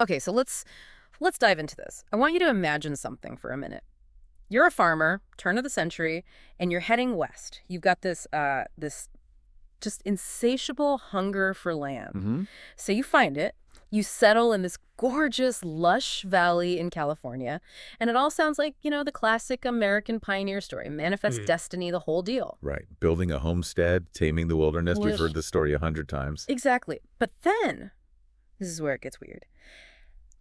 Okay, so let's dive into this. I want you to imagine something for a minute. You're a farmer, turn of the century, and you're heading west. You've got this just insatiable hunger for land. Hmm. So you find it, you settle in this gorgeous, lush valley in California, and it all sounds like, the classic American pioneer story, manifest destiny, the whole deal. Right. Building a homestead, taming the wilderness. We've Ugh. heard this story 100 times. Exactly. But then, this is where it gets weird.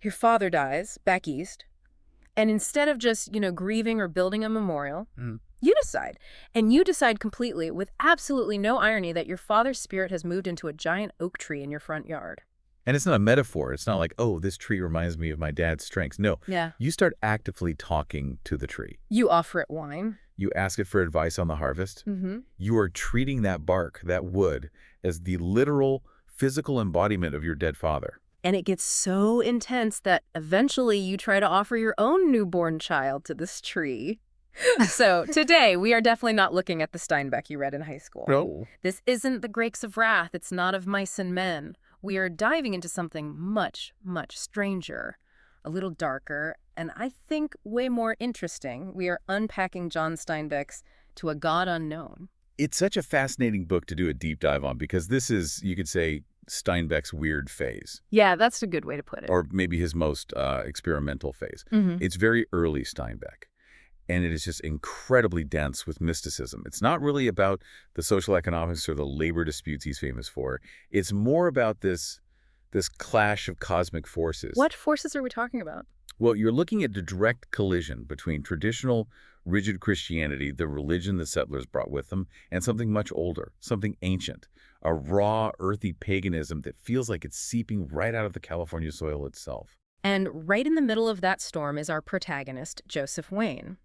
Your father dies back east, and instead of just, grieving or building a memorial, you decide. And you decide completely, with absolutely no irony, that your father's spirit has moved into a giant oak tree in your front yard. And it's not a metaphor. It's not like, oh, this tree reminds me of my dad's strengths. No. Yeah. You start actively talking to the tree. You offer it wine. You ask it for advice on the harvest. Mm-hmm. You are treating that bark, that wood, as the literal physical embodiment of your dead father. And it gets so intense that eventually you try to offer your own newborn child to this tree. So today, we are definitely not looking at the Steinbeck you read in high school. No. This isn't the Grapes of Wrath. It's not of mice and men. We are diving into something much, much stranger, a little darker, and I think way more interesting. We are unpacking John Steinbeck's To a God Unknown. It's such a fascinating book to do a deep dive on because this is, you could say, Steinbeck's weird phase. Yeah, that's a good way to put it. Or maybe his most experimental phase. Mm-hmm. It's very early Steinbeck. And it is just incredibly dense with mysticism. It's not really about the social economics or the labor disputes he's famous for. It's more about this clash of cosmic forces. What forces are we talking about? Well, you're looking at the direct collision between traditional, rigid Christianity, the religion the settlers brought with them, and something much older, something ancient, a raw, earthy paganism that feels like it's seeping right out of the California soil itself. And right in the middle of that storm is our protagonist, Joseph Wayne.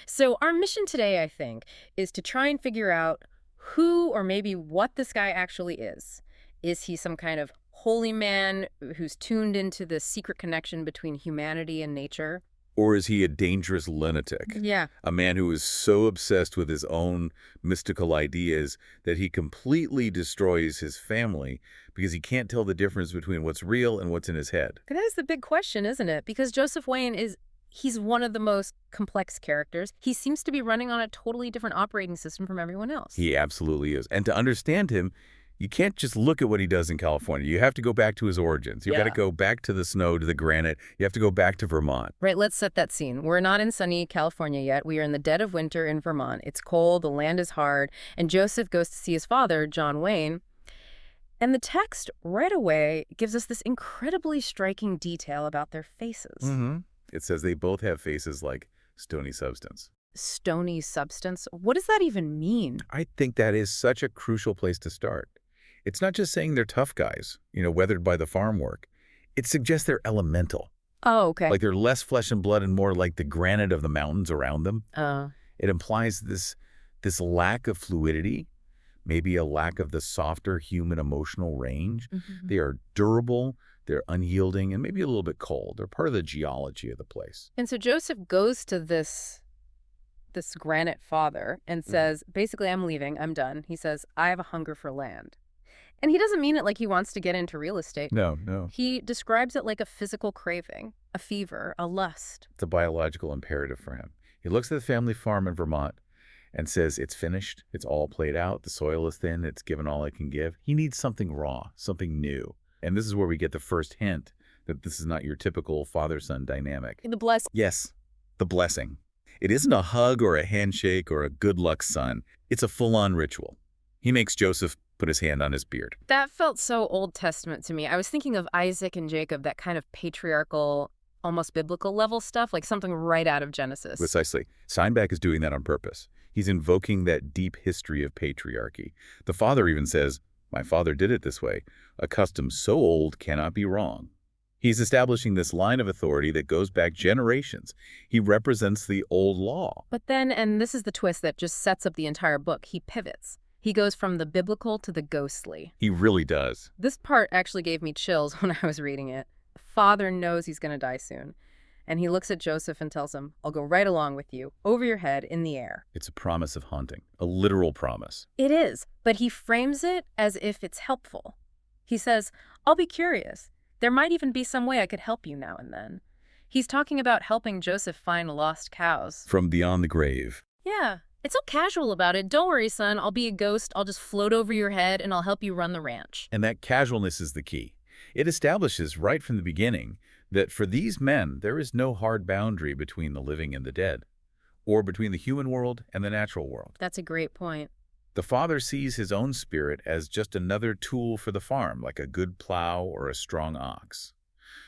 So our mission today, I think, is to try and figure out who or maybe what this guy actually is. Is he some kind of holy man who's tuned into the secret connection between humanity and nature? Or is he a dangerous lunatic? Yeah. A man who is so obsessed with his own mystical ideas that he completely destroys his family because he can't tell the difference between what's real and what's in his head. That is the big question, isn't it? Because Joseph Wayne he's one of the most complex characters. He seems to be running on a totally different operating system from everyone else. He absolutely is. And to understand him, you can't just look at what he does in California. You have to go back to his origins. You've got to go back to the snow, to the granite. You have to go back to Vermont. Right, let's set that scene. We're not in sunny California yet. We are in the dead of winter in Vermont. It's cold, the land is hard, and Joseph goes to see his father, John Wayne. And the text right away gives us this incredibly striking detail about their faces. Mm-hmm. It says they both have faces like stony substance. Stony substance? What does that even mean? I think that is such a crucial place to start. It's not just saying they're tough guys, weathered by the farm work. It suggests they're elemental. Oh, okay. Like they're less flesh and blood and more like the granite of the mountains around them. It implies this lack of fluidity, maybe a lack of the softer human emotional range. Mm-hmm. They are durable, they're unyielding, and maybe a little bit cold. They're part of the geology of the place. And so Joseph goes to this granite father and says, basically, I'm leaving, I'm done. He says, I have a hunger for land. And he doesn't mean it like he wants to get into real estate. No. He describes it like a physical craving, a fever, a lust. It's a biological imperative for him. He looks at the family farm in Vermont and says, it's finished, it's all played out, the soil is thin, it's given all it can give. He needs something raw, something new. And this is where we get the first hint that this is not your typical father-son dynamic. The blessing. Yes, the blessing. It isn't a hug or a handshake or a good luck son. It's a full-on ritual. He makes Joseph put his hand on his beard. That felt so Old Testament to me. I was thinking of Isaac and Jacob, that kind of patriarchal, almost biblical level stuff, like something right out of Genesis. Precisely. Steinbeck is doing that on purpose. He's invoking that deep history of patriarchy. The father even says, my father did it this way. A custom so old cannot be wrong. He's establishing this line of authority that goes back generations. He represents the old law. But then, and this is the twist that just sets up the entire book, he pivots. He goes from the biblical to the ghostly. He really does. This part actually gave me chills when I was reading it. The father knows he's going to die soon. And he looks at Joseph and tells him, I'll go right along with you, over your head, in the air. It's a promise of haunting, a literal promise. It is, but he frames it as if it's helpful. He says, I'll be curious. There might even be some way I could help you now and then. He's talking about helping Joseph find lost cows. From beyond the grave. Yeah, it's all casual about it. Don't worry, son. I'll be a ghost. I'll just float over your head and I'll help you run the ranch. And that casualness is the key. It establishes right from the beginning that for these men, there is no hard boundary between the living and the dead, or between the human world and the natural world. That's a great point. The father sees his own spirit as just another tool for the farm, like a good plow or a strong ox.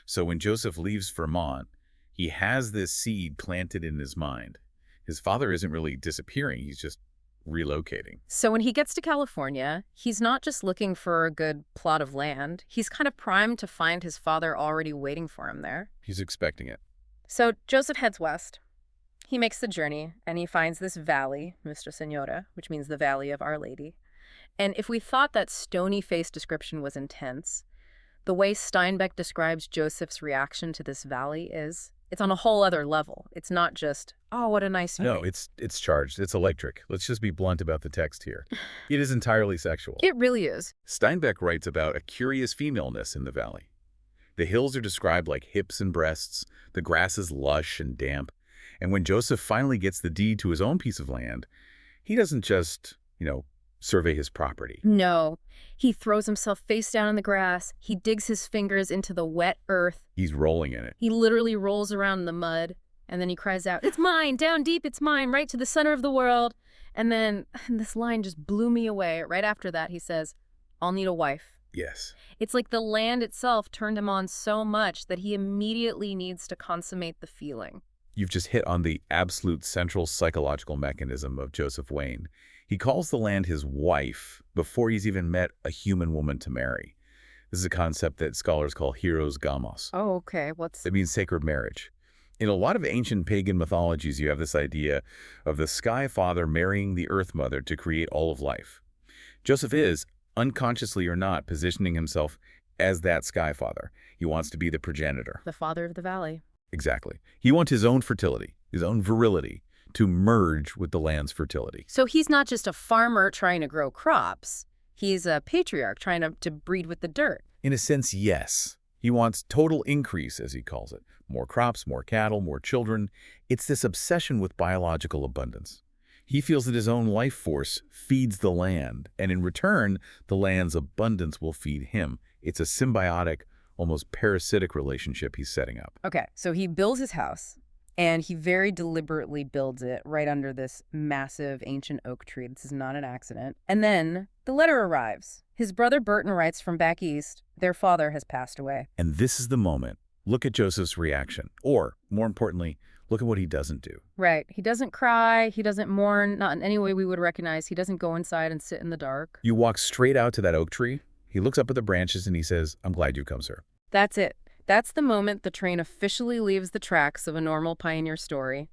So when Joseph leaves Vermont, he has this seed planted in his mind. His father isn't really disappearing, he's just relocating. So when he gets to California, he's not just looking for a good plot of land. He's kind of primed to find his father already waiting for him there. He's expecting it. So Joseph heads west. He makes the journey, and he finds this valley, Nuestra Señora, which means the Valley of Our Lady. And if we thought that stony-faced description was intense, the way Steinbeck describes Joseph's reaction to this valley it's on a whole other level. It's not just, oh, what a nice view. No, it's charged. It's electric. Let's just be blunt about the text here. It is entirely sexual. It really is. Steinbeck writes about a curious femaleness in the valley. The hills are described like hips and breasts, the grass is lush and damp, and when Joseph finally gets the deed to his own piece of land, he doesn't just, survey his property. No. He throws himself face down in the grass. He digs his fingers into the wet earth. He's rolling in it. He literally rolls around in the mud, and then he cries out, "It's mine! Down deep, it's mine! Right to the center of the world!" And then this line just blew me away. Right after that, he says, "I'll need a wife." Yes. It's like the land itself turned him on so much that he immediately needs to consummate the feeling. You've just hit on the absolute central psychological mechanism of Joseph Wayne. He calls the land his wife before he's even met a human woman to marry. This is a concept that scholars call hieros gamos. Oh, okay. It means sacred marriage. In a lot of ancient pagan mythologies, you have this idea of the sky father marrying the earth mother to create all of life. Joseph is, unconsciously or not, positioning himself as that sky father. He wants to be the progenitor. The father of the valley. Exactly. He wants his own fertility, his own virility, to merge with the land's fertility. So he's not just a farmer trying to grow crops. He's a patriarch trying to breed with the dirt. In a sense, yes. He wants total increase, as he calls it. More crops, more cattle, more children. It's this obsession with biological abundance. He feels that his own life force feeds the land, and in return, the land's abundance will feed him. It's a symbiotic, almost parasitic relationship he's setting up. Okay, so he builds his house, and he very deliberately builds it right under this massive ancient oak tree. This is not an accident. And then the letter arrives. His brother Burton writes from back east, their father has passed away. And this is the moment. Look at Joseph's reaction. Or, more importantly, look at what he doesn't do. Right. He doesn't cry. He doesn't mourn, not in any way we would recognize. He doesn't go inside and sit in the dark. You walk straight out to that oak tree. He looks up at the branches and he says, "I'm glad you've come, sir." That's it. That's the moment the train officially leaves the tracks of a normal pioneer story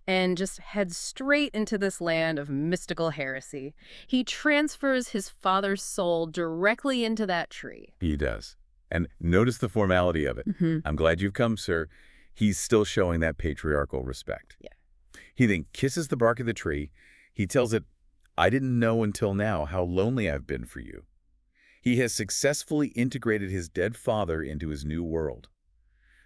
and just heads straight into this land of mystical heresy. He transfers his father's soul directly into that tree. He does. And notice the formality of it. "I'm glad you've come, sir." He's still showing that patriarchal respect. Yeah. He then kisses the bark of the tree. He tells it, "I didn't know until now how lonely I've been for you." He has successfully integrated his dead father into his new world.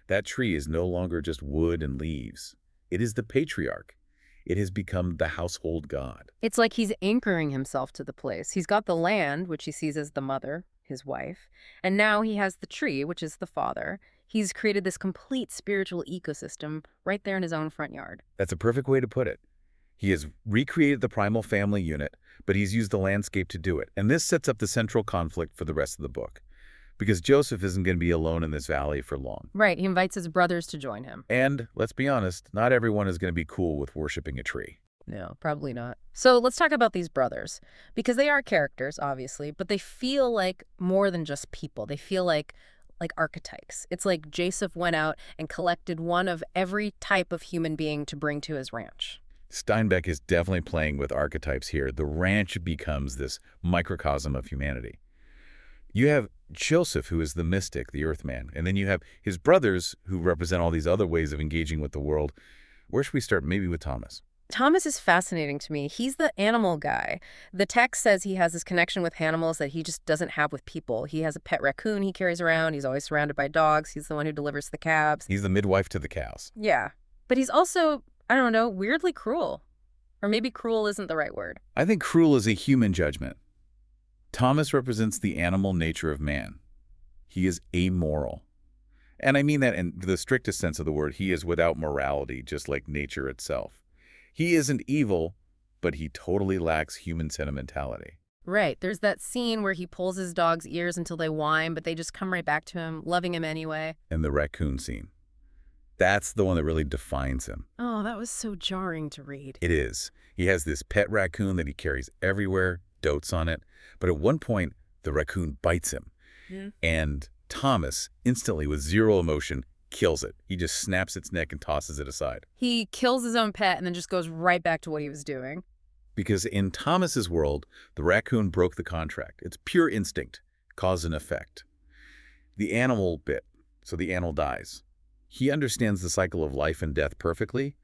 That tree is no longer just wood and leaves. It is the patriarch. It has become the household god. It's like he's anchoring himself to the place. He's got the land, which he sees as the mother, his wife, and now he has the tree, which is the father. He's created this complete spiritual ecosystem right there in his own front yard. That's a perfect way to put it. He has recreated the primal family unit, but he's used the landscape to do it. And this sets up the central conflict for the rest of the book. Because Joseph isn't going to be alone in this valley for long. Right, he invites his brothers to join him. And, let's be honest, not everyone is going to be cool with worshiping a tree. No, probably not. So let's talk about these brothers. Because they are characters, obviously, but they feel like more than just people. They feel like archetypes. It's like Joseph went out and collected one of every type of human being to bring to his ranch. Steinbeck is definitely playing with archetypes here. The ranch becomes this microcosm of humanity. You have Joseph, who is the mystic, the earthman, and then you have his brothers, who represent all these other ways of engaging with the world. Where should we start? Maybe with Thomas. Thomas is fascinating to me. He's the animal guy. The text says he has this connection with animals that he just doesn't have with people. He has a pet raccoon he carries around. He's always surrounded by dogs. He's the one who delivers the cabs. He's the midwife to the cows. Yeah. But he's also, I don't know, weirdly cruel. Or maybe cruel isn't the right word. I think cruel is a human judgment. Thomas represents the animal nature of man. He is amoral. And I mean that in the strictest sense of the word. He is without morality, just like nature itself. He isn't evil, but he totally lacks human sentimentality. Right. There's that scene where he pulls his dog's ears until they whine, but they just come right back to him, loving him anyway. And the raccoon scene. That's the one that really defines him. Oh, that was so jarring to read. It is. He has this pet raccoon that he carries everywhere, dotes on it. But at one point, the raccoon bites him. And Thomas, instantly with zero emotion, kills it. He just snaps its neck and tosses it aside. He kills his own pet and then just goes right back to what he was doing. Because in Thomas's world, the raccoon broke the contract. It's pure instinct, cause and effect. The animal bit, so the animal dies. He understands the cycle of life and death perfectly,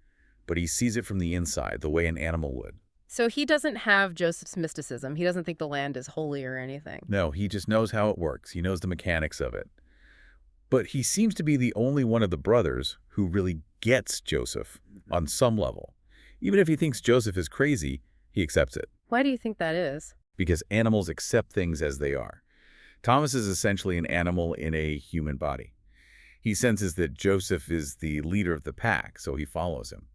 but he sees it from the inside, the way an animal would. So he doesn't have Joseph's mysticism. He doesn't think the land is holy or anything. No, he just knows how it works. He knows the mechanics of it. But he seems to be the only one of the brothers who really gets Joseph on some level. Even if he thinks Joseph is crazy, he accepts it. Why do you think that is? Because animals accept things as they are. Thomas is essentially an animal in a human body. He senses that Joseph is the leader of the pack, so he follows him.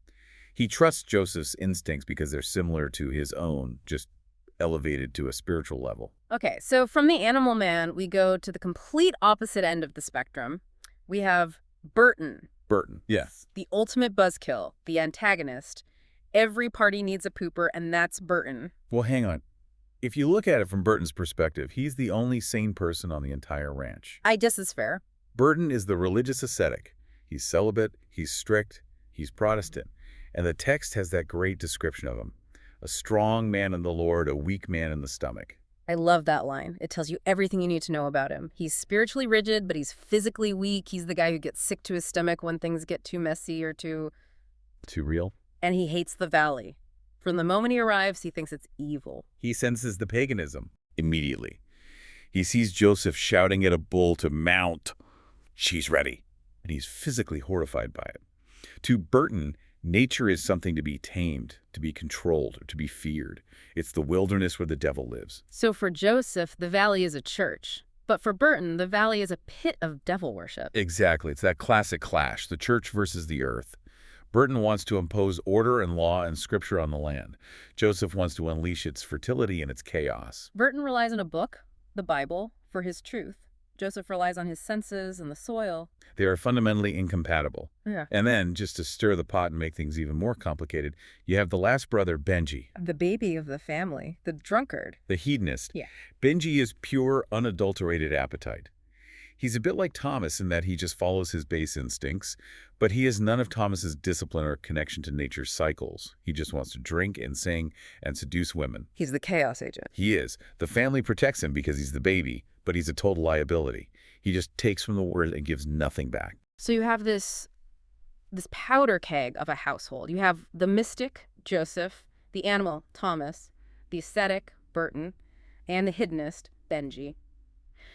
He trusts Joseph's instincts because they're similar to his own, just elevated to a spiritual level. Okay, so from the animal man, we go to the complete opposite end of the spectrum. We have Burton. Burton, yeah. The ultimate buzzkill, the antagonist. Every party needs a pooper, and that's Burton. Well, hang on. If you look at it from Burton's perspective, he's the only sane person on the entire ranch. I guess is fair. Burton is the religious ascetic. He's celibate, he's strict, he's Protestant. And the text has that great description of him. A strong man in the Lord, a weak man in the stomach. I love that line. It tells you everything you need to know about him. He's spiritually rigid, but he's physically weak. He's the guy who gets sick to his stomach when things get too messy or too real. And he hates the valley. From the moment he arrives, he thinks it's evil. He senses the paganism immediately. He sees Joseph shouting at a bull to mount. She's ready. And he's physically horrified by it. To Burton, nature is something to be tamed, to be controlled, or to be feared. It's the wilderness where the devil lives. So for Joseph, the valley is a church. But for Burton, the valley is a pit of devil worship. Exactly. It's that classic clash, the church versus the earth. Burton wants to impose order and law and scripture on the land. Joseph wants to unleash its fertility and its chaos. Burton relies on a book, the Bible, for his truth. Joseph relies on his senses and the soil. They are fundamentally incompatible. Yeah. And then, just to stir the pot and make things even more complicated, you have the last brother, Benji. The baby of the family, the drunkard. The hedonist. Yeah. Benji is pure, unadulterated appetite. He's a bit like Thomas in that he just follows his base instincts, but he has none of Thomas's discipline or connection to nature's cycles. He just wants to drink and sing and seduce women. He's the chaos agent. He is. The family protects him because he's the baby, but he's a total liability. He just takes from the world and gives nothing back. So you have this powder keg of a household. You have the mystic, Joseph, the animal, Thomas, the ascetic, Burton, and the hedonist, Benji.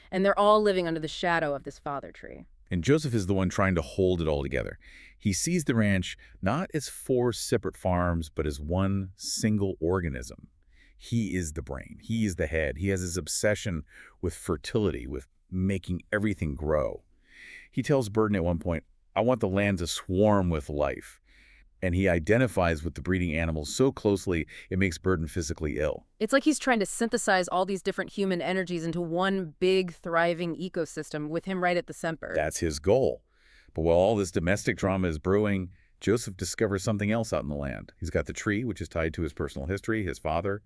And they're all living under the shadow of this father tree. And Joseph is the one trying to hold it all together. He sees the ranch not as 4 separate farms, but as one single organism. He is the brain. He is the head. He has his obsession with fertility, with making everything grow. He tells Burton at one point, I want the land to swarm with life. And he identifies with the breeding animals so closely, it makes Burton physically ill. It's like he's trying to synthesize all these different human energies into one big, thriving ecosystem with him right at the center. That's his goal. But while all this domestic drama is brewing, Joseph discovers something else out in the land. He's got the tree, which is tied to his personal history, his father.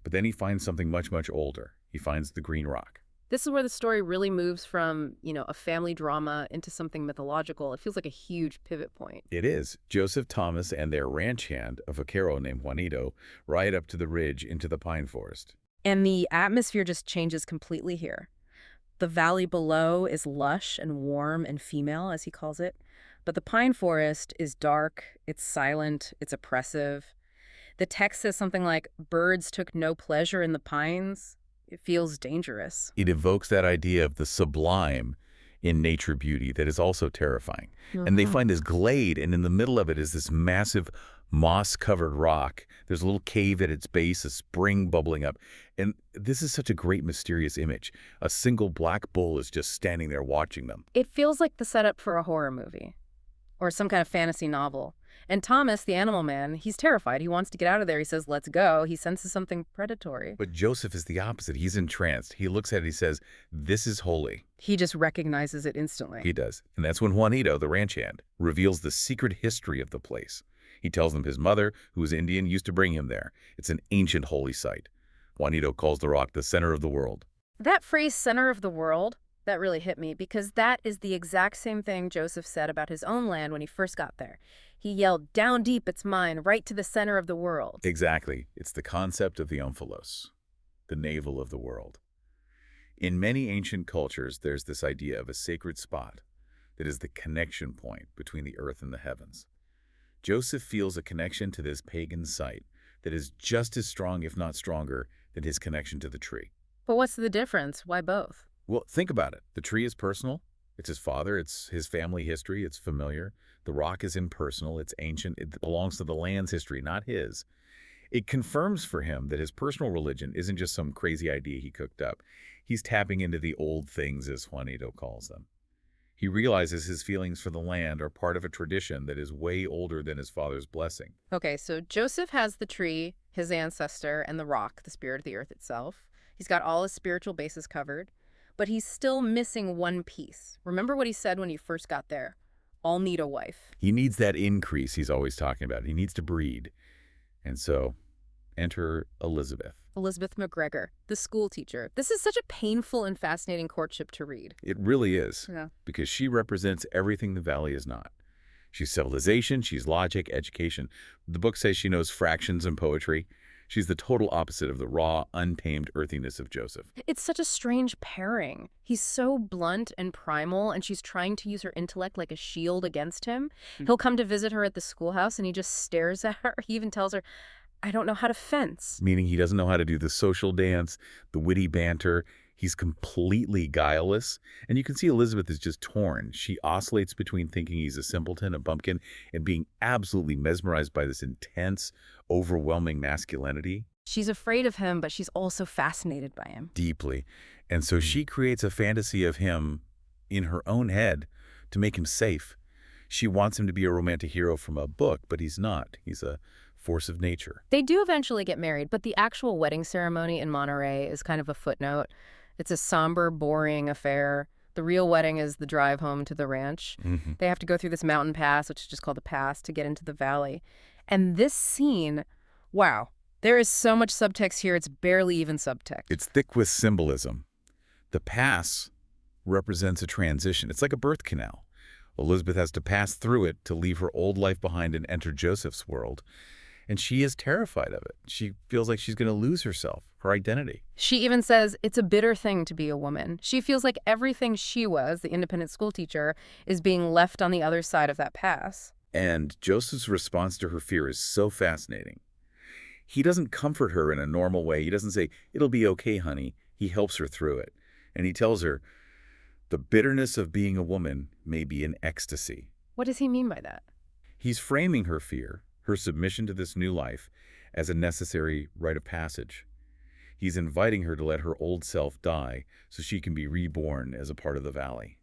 But then he finds something much, much older. He finds the green rock. This is where the story really moves from, a family drama into something mythological. It feels like a huge pivot point. It is. Joseph, Thomas, and their ranch hand, a vaquero named Juanito, ride up to the ridge into the pine forest. And the atmosphere just changes completely here. The valley below is lush and warm and female, as he calls it. But the pine forest is dark, it's silent, it's oppressive. The text says something like, birds took no pleasure in the pines. It feels dangerous. It evokes that idea of the sublime in nature beauty that is also terrifying. And they Mhm. find this glade, and in the middle of it is this massive moss-covered rock. There's a little cave at its base, a spring bubbling up. And this is such a great mysterious image. A single black bull is just standing there watching them. It feels like the setup for a horror movie or some kind of fantasy novel. And Thomas, the animal man, he's terrified. He wants to get out of there. He says, let's go. He senses something predatory. But Joseph is the opposite. He's entranced. He looks at it, he says, this is holy. He just recognizes it instantly. He does. And that's when Juanito, the ranch hand, reveals the secret history of the place. He tells them his mother, who is Indian, used to bring him there. It's an ancient holy site. Juanito calls the rock the center of the world. That phrase, center of the world, that really hit me because that is the exact same thing Joseph said about his own land when he first got there. He yelled, down deep, it's mine, right to the center of the world. Exactly. It's the concept of the omphalos, the navel of the world. In many ancient cultures, there's this idea of a sacred spot that is the connection point between the earth and the heavens. Joseph feels a connection to this pagan site that is just as strong, if not stronger, than his connection to the tree. But what's the difference? Why both? Well, think about it. The tree is personal. It's his father. It's his family history. It's familiar. The rock is impersonal. It's ancient. It belongs to the land's history, not his. It confirms for him that his personal religion isn't just some crazy idea he cooked up. He's tapping into the old things, as Juanito calls them. He realizes his feelings for the land are part of a tradition that is way older than his father's blessing. Okay, so Joseph has the tree, his ancestor, and the rock, the spirit of the earth itself. He's got all his spiritual bases covered, but he's still missing one piece. Remember what he said when he first got there? I'll need a wife. He needs that increase he's always talking about. He needs to breed. And so, enter Elizabeth. Elizabeth McGregor, the school teacher. This is such a painful and fascinating courtship to read. It really is, Yeah. because she represents everything the Valley is not. She's civilization, she's logic, education. The book says she knows fractions and poetry. She's the total opposite of the raw, untamed earthiness of Joseph. It's such a strange pairing. He's so blunt and primal, and she's trying to use her intellect like a shield against him. He'll come to visit her at the schoolhouse, and he just stares at her. He even tells her, I don't know how to fence. Meaning he doesn't know how to do the social dance, the witty banter. He's completely guileless. And you can see Elizabeth is just torn. She oscillates between thinking he's a simpleton, a bumpkin, and being absolutely mesmerized by this intense, overwhelming masculinity. She's afraid of him, but she's also fascinated by him. Deeply. And so she creates a fantasy of him in her own head to make him safe. She wants him to be a romantic hero from a book, but he's not. He's a force of nature. They do eventually get married, but the actual wedding ceremony in Monterey is kind of a footnote. It's a somber, boring affair. The real wedding is the drive home to the ranch. They have to go through this mountain pass, which is just called the pass, to get into the valley. And this scene, wow, there is so much subtext here, it's barely even subtext. It's thick with symbolism. The pass represents a transition. It's like a birth canal. Elizabeth has to pass through it to leave her old life behind and enter Joseph's world. And she is terrified of it. She feels like she's going to lose herself, her identity. She even says it's a bitter thing to be a woman. She feels like everything she was, the independent school teacher, is being left on the other side of that pass. And Joseph's response to her fear is so fascinating. He doesn't comfort her in a normal way. He doesn't say, it'll be okay, honey. He helps her through it. And he tells her, the bitterness of being a woman may be an ecstasy. What does he mean by that? He's framing her fear, her submission to this new life, as a necessary rite of passage. He's inviting her to let her old self die so she can be reborn as a part of the valley.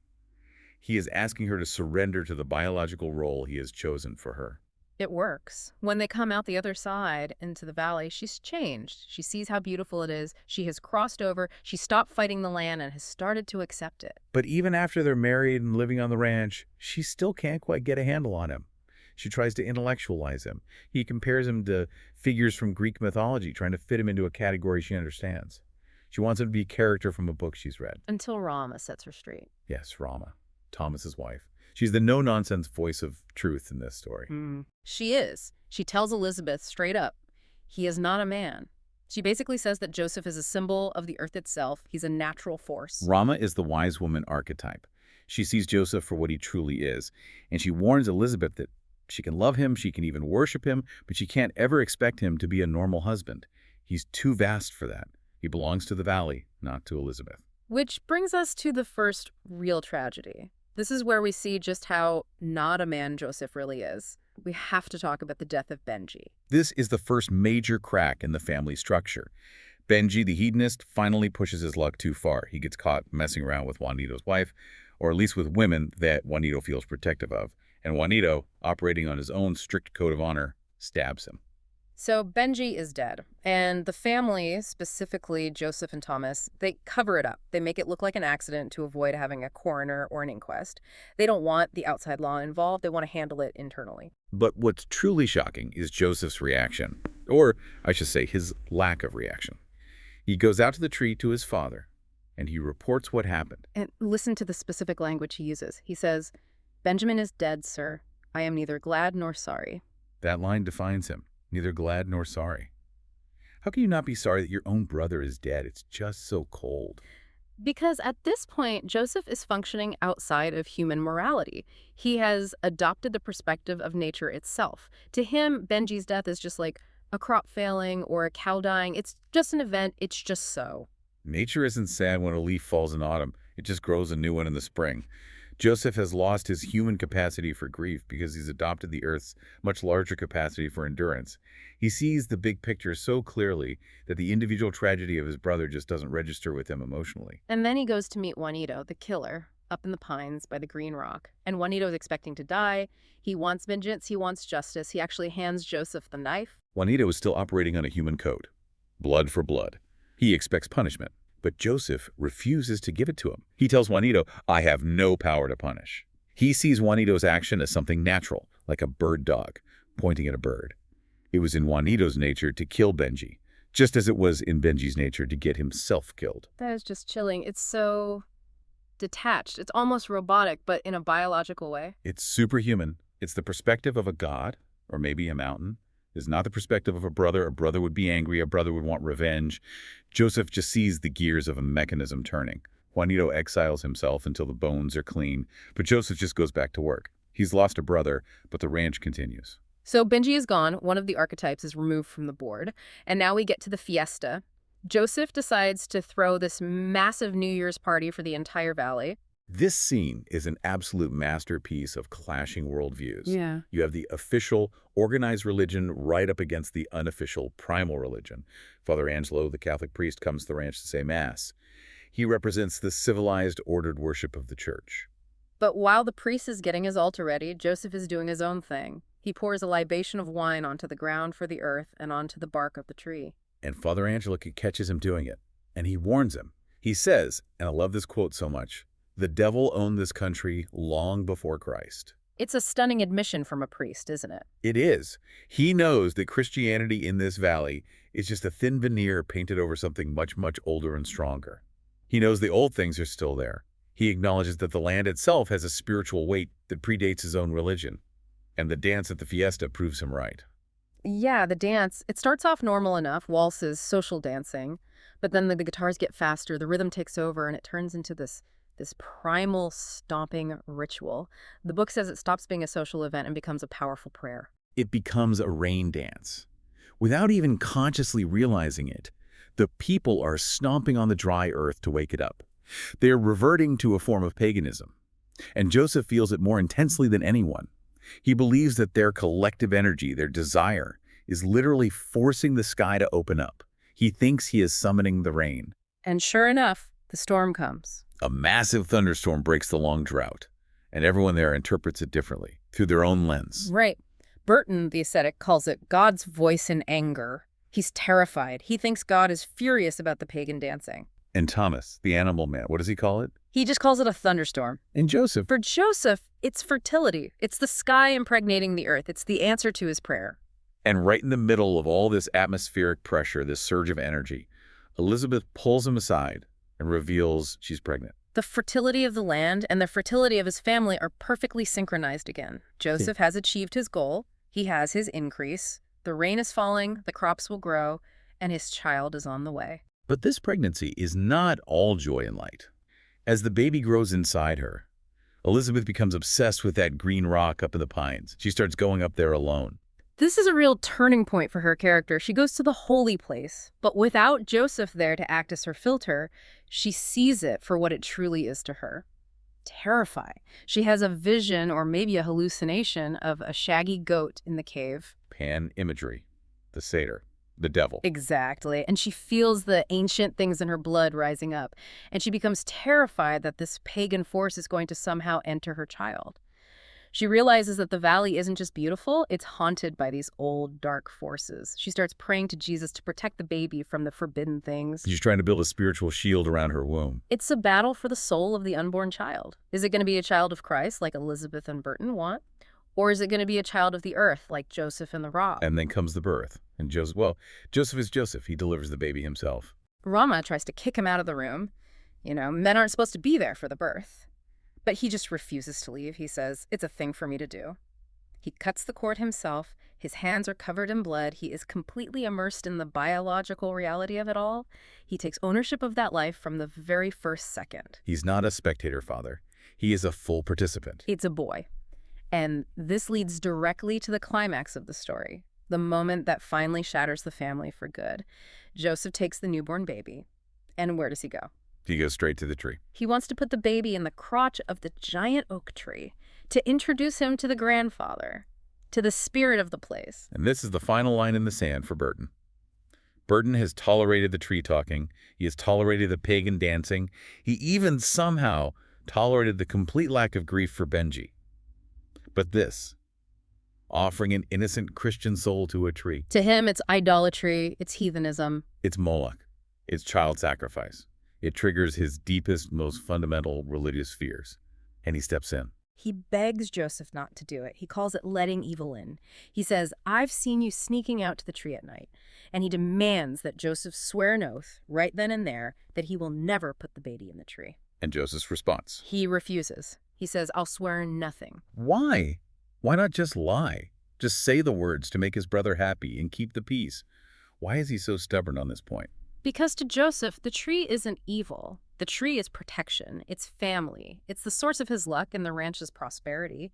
He is asking her to surrender to the biological role he has chosen for her. It works. When they come out the other side into the valley, she's changed. She sees how beautiful it is. She has crossed over. She stopped fighting the land and has started to accept it. But even after they're married and living on the ranch, she still can't quite get a handle on him. She tries to intellectualize him. He compares him to figures from Greek mythology, trying to fit him into a category she understands. She wants him to be a character from a book she's read. Until Rama sets her straight. Yes, Rama, Thomas's wife. She's the no-nonsense voice of truth in this story. She is. She tells Elizabeth straight up, he is not a man. She basically says that Joseph is a symbol of the earth itself. He's a natural force. Rama is the wise woman archetype. She sees Joseph for what he truly is, and she warns Elizabeth that She can love him, she can even worship him, but she can't ever expect him to be a normal husband. He's too vast for that. He belongs to the valley, not to Elizabeth. Which brings us to the first real tragedy. This is where we see just how not a man Joseph really is. We have to talk about the death of Benji. This is the first major crack in the family structure. Benji, the hedonist, finally pushes his luck too far. He gets caught messing around with Juanito's wife, or at least with women that Juanito feels protective of. And Juanito, operating on his own strict code of honor, stabs him. So Benji is dead, and the family, specifically Joseph and Thomas, they cover it up. They make it look like an accident to avoid having a coroner or an inquest. They don't want the outside law involved. They want to handle it internally. But what's truly shocking is Joseph's reaction, or I should say his lack of reaction. He goes out to the tree to his father, and he reports what happened. And listen to the specific language he uses. He says, "Benjamin is dead, sir. I am neither glad nor sorry." That line defines him. Neither glad nor sorry. How can you not be sorry that your own brother is dead? It's just so cold. Because at this point, Joseph is functioning outside of human morality. He has adopted the perspective of nature itself. To him, Benji's death is just like a crop failing or a cow dying. It's just an event. It's just so. Nature isn't sad when a leaf falls in autumn. It just grows a new one in the spring. Joseph has lost his human capacity for grief because he's adopted the Earth's much larger capacity for endurance. He sees the big picture so clearly that the individual tragedy of his brother just doesn't register with him emotionally. And then he goes to meet Juanito, the killer, up in the pines by the Green Rock. And Juanito's expecting to die. He wants vengeance. He wants justice. He actually hands Joseph the knife. Juanito is still operating on a human code. Blood for blood. He expects punishment. But Joseph refuses to give it to him. He tells Juanito, "I have no power to punish." He sees Juanito's action as something natural, like a bird dog, pointing at a bird. It was in Juanito's nature to kill Benji, just as it was in Benji's nature to get himself killed. That is just chilling. It's so detached. It's almost robotic, but in a biological way. It's superhuman. It's the perspective of a god, or maybe a mountain. It's not the perspective of a brother. A brother would be angry. A brother would want revenge. Joseph just sees the gears of a mechanism turning. Juanito exiles himself until the bones are clean, but Joseph just goes back to work. He's lost a brother, but the ranch continues. So Benji is gone. One of the archetypes is removed from the board. And now we get to the fiesta. Joseph decides to throw this massive New Year's party for the entire valley. This scene is an absolute masterpiece of clashing worldviews. Yeah. You have the official, organized religion right up against the unofficial, primal religion. Father Angelo, the Catholic priest, comes to the ranch to say Mass. He represents the civilized, ordered worship of the church. But while the priest is getting his altar ready, Joseph is doing his own thing. He pours a libation of wine onto the ground for the earth and onto the bark of the tree. And Father Angelo catches him doing it, and he warns him. He says, and I love this quote so much, "The devil owned this country long before Christ." It's a stunning admission from a priest, isn't it? It is. He knows that Christianity in this valley is just a thin veneer painted over something much, much older and stronger. He knows the old things are still there. He acknowledges that the land itself has a spiritual weight that predates his own religion. And the dance at the fiesta proves him right. Yeah, the dance, it starts off normal enough, waltzes, social dancing, but then the guitars get faster, the rhythm takes over, and it turns into this primal stomping ritual. The book says it stops being a social event and becomes a powerful prayer. It becomes a rain dance. Without even consciously realizing it, the people are stomping on the dry earth to wake it up. They're reverting to a form of paganism. And Joseph feels it more intensely than anyone. He believes that their collective energy, their desire, is literally forcing the sky to open up. He thinks he is summoning the rain. And sure enough, the storm comes. A massive thunderstorm breaks the long drought, and everyone there interprets it differently, through their own lens. Right. Burton, the ascetic, calls it God's voice in anger. He's terrified. He thinks God is furious about the pagan dancing. And Thomas, the animal man, what does he call it? He just calls it a thunderstorm. And Joseph? For Joseph, it's fertility. It's the sky impregnating the earth. It's the answer to his prayer. And right in the middle of all this atmospheric pressure, this surge of energy, Elizabeth pulls him aside and reveals she's pregnant. The fertility of the land and the fertility of his family are perfectly synchronized again. Joseph has achieved his goal. He has his increase. The rain is falling, the crops will grow, and his child is on the way. But this pregnancy is not all joy and light. As the baby grows inside her, Elizabeth becomes obsessed with that green rock up in the pines. She starts going up there alone. This is a real turning point for her character. She goes to the holy place, but without Joseph there to act as her filter, she sees it for what it truly is to her. Terrifying. She has a vision or maybe a hallucination of a shaggy goat in the cave. Pan imagery. The satyr. The devil. Exactly. And she feels the ancient things in her blood rising up. And she becomes terrified that this pagan force is going to somehow enter her child. She realizes that the valley isn't just beautiful, it's haunted by these old, dark forces. She starts praying to Jesus to protect the baby from the forbidden things. She's trying to build a spiritual shield around her womb. It's a battle for the soul of the unborn child. Is it going to be a child of Christ, like Elizabeth and Burton want? Or is it going to be a child of the earth, like Joseph and the rock? And then comes the birth. And Joseph is Joseph. He delivers the baby himself. Rama tries to kick him out of the room. Men aren't supposed to be there for the birth. But he just refuses to leave. He says, it's a thing for me to do. He cuts the cord himself. His hands are covered in blood. He is completely immersed in the biological reality of it all. He takes ownership of that life from the very first second. He's not a spectator father. He is a full participant. It's a boy. And this leads directly to the climax of the story, the moment that finally shatters the family for good. Joseph takes the newborn baby. And where does he go? He goes straight to the tree. He wants to put the baby in the crotch of the giant oak tree to introduce him to the grandfather, to the spirit of the place. And this is the final line in the sand for Burton. Burton has tolerated the tree talking. He has tolerated the pagan dancing. He even somehow tolerated the complete lack of grief for Benji. But this, offering an innocent Christian soul to a tree. To him, it's idolatry, it's heathenism. It's Moloch. It's child sacrifice. It triggers his deepest, most fundamental religious fears. And he steps in. He begs Joseph not to do it. He calls it letting evil in. He says, I've seen you sneaking out to the tree at night. And he demands that Joseph swear an oath, right then and there, that he will never put the baby in the tree. And Joseph's response. He refuses. He says, I'll swear nothing. Why? Why not just lie? Just say the words to make his brother happy and keep the peace. Why is he so stubborn on this point? Because to Joseph, the tree isn't evil. The tree is protection. It's family. It's the source of his luck and the ranch's prosperity.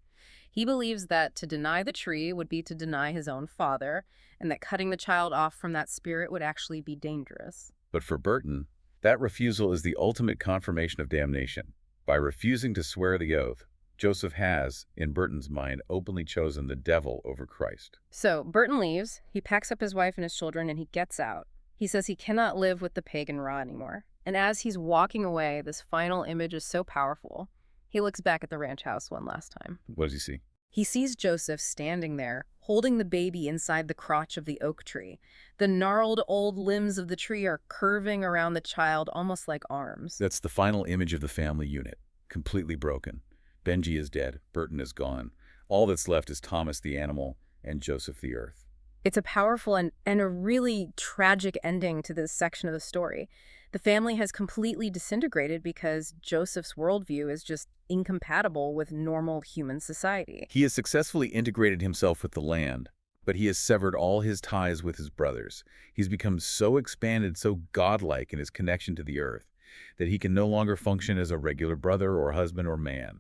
He believes that to deny the tree would be to deny his own father, and that cutting the child off from that spirit would actually be dangerous. But for Burton, that refusal is the ultimate confirmation of damnation. By refusing to swear the oath, Joseph has, in Burton's mind, openly chosen the devil over Christ. So Burton leaves, he packs up his wife and his children, and he gets out. He says he cannot live with the pagan Ra anymore. And as he's walking away, this final image is so powerful. He looks back at the ranch house one last time. What does he see? He sees Joseph standing there, holding the baby inside the crotch of the oak tree. The gnarled old limbs of the tree are curving around the child, almost like arms. That's the final image of the family unit, completely broken. Benji is dead. Burton is gone. All that's left is Thomas the animal and Joseph the earth. It's a powerful and a really tragic ending to this section of the story. The family has completely disintegrated because Joseph's worldview is just incompatible with normal human society. He has successfully integrated himself with the land, but he has severed all his ties with his brothers. He's become so expanded, so godlike in his connection to the earth, that he can no longer function as a regular brother or husband or man.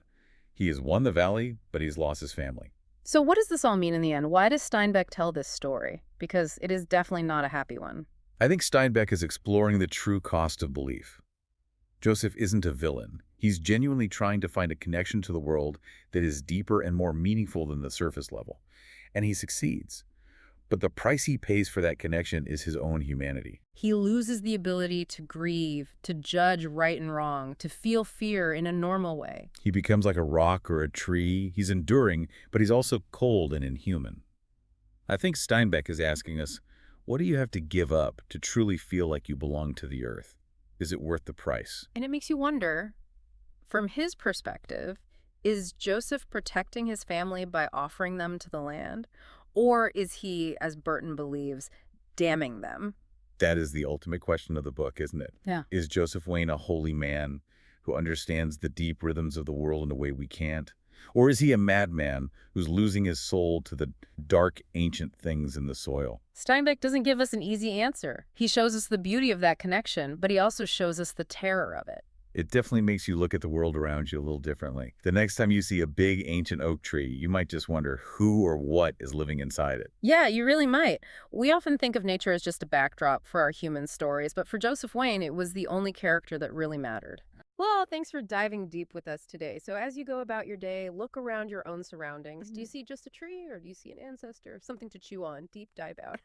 He has won the valley, but he's lost his family. So what does this all mean in the end? Why does Steinbeck tell this story? Because it is definitely not a happy one. I think Steinbeck is exploring the true cost of belief. Joseph isn't a villain. He's genuinely trying to find a connection to the world that is deeper and more meaningful than the surface level. And he succeeds. But the price he pays for that connection is his own humanity. He loses the ability to grieve, to judge right and wrong, to feel fear in a normal way. He becomes like a rock or a tree. He's enduring, but he's also cold and inhuman. I think Steinbeck is asking us, what do you have to give up to truly feel like you belong to the earth? Is it worth the price? And it makes you wonder, from his perspective, is Joseph protecting his family by offering them to the land? Or is he, as Burton believes, damning them? That is the ultimate question of the book, isn't it? Yeah. Is Joseph Wayne a holy man who understands the deep rhythms of the world in a way we can't? Or is he a madman who's losing his soul to the dark, ancient things in the soil? Steinbeck doesn't give us an easy answer. He shows us the beauty of that connection, but he also shows us the terror of it. It definitely makes you look at the world around you a little differently. The next time you see a big ancient oak tree, you might just wonder who or what is living inside it. Yeah, you really might. We often think of nature as just a backdrop for our human stories, but for Joseph Wayne, it was the only character that really mattered. Well, thanks for diving deep with us today. So, as you go about your day, look around your own surroundings. Do you see just a tree, or do you see an ancestor, something to chew on? Deep dive out.